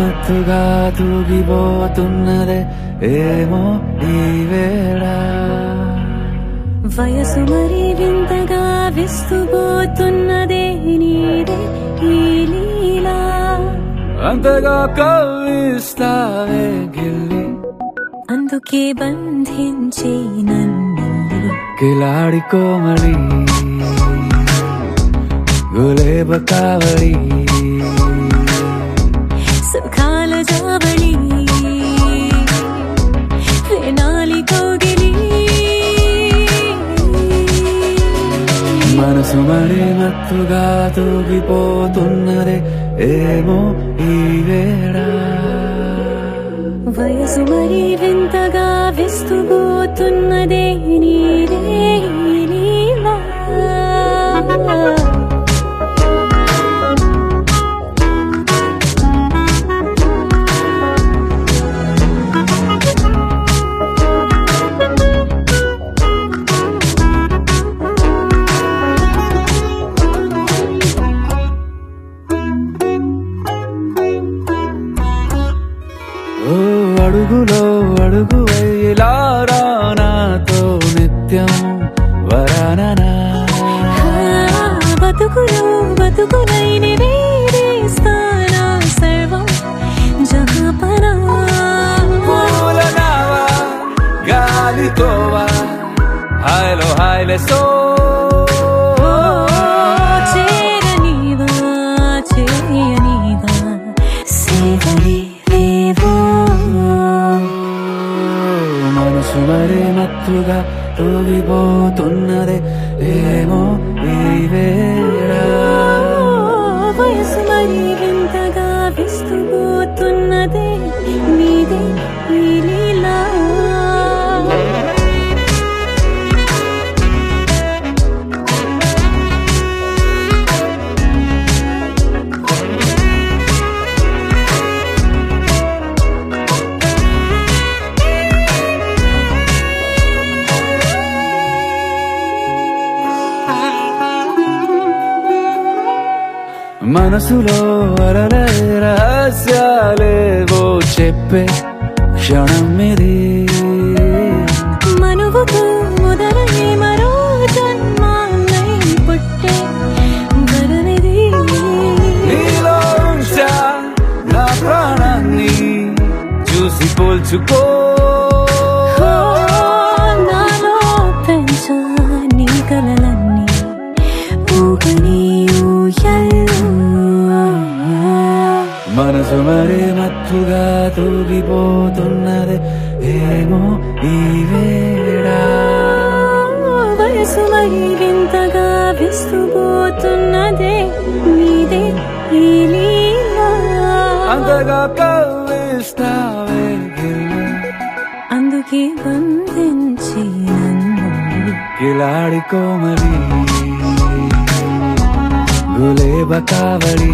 మత్తుగా తూగిపోతున్నదే ఏమో ఈ వేళ వయసు మరి వింతగా విస్తుపోతున్నదే నీదే ఈ లీలా అంతగా కవ్విస్తావే గిల్లి అందుకే బంధించే నన్ను కిలాడి కోమలి గులేబ కావడి సుఖాల జావళి వేనాలి కోగిలి మనసు మరి మత్తుగా తూగిపోతున్నదే ఏమో ఈ వేళ వయసు మరి వింతగా విస్తుపోతున్నదే నీదే ఈ లీలా ఓ అడుగులో అడుగు వేలారా నాతో నిత్యం వరాననా బతుకులో బతుకునైని వేరేస్తానా సర్వం జహాపనా పూలనావా గాలితోవా హాయ్లో హాయ్లే సో చేరనీవా చేయనీవా సేవలే మనసు మరి మత్తుగా తూగిపోతున్నదే ఏమో ఈ వేళ వయసు మరి వింతగా విస్తుపోతున్నదే నీదే ఈ లీలా మనసులో అరలే రహస్యాలేవో చెప్పే క్షణం ఇది మనువుకు మొదలై మరో జన్మాన్నై పుట్టే వరమిది నీలో ఉంచా నా ప్రాణాన్ని చూసి పోల్చుకో నాలో పెంచా నీ కలలన్నీ ఊగని ఊయల్లో మనసు మరి మత్తుగా తూగిపోతున్నదే ఏమో ఈ వేళ వయసు మరి వింతగా విస్తుపోతున్నదే నీదే ఈ లీలా అంతగా కవ్విస్తావే గిల్లి అందుకే బంధించి నన్ను కిలాడి కోమలి గులేబ కావడి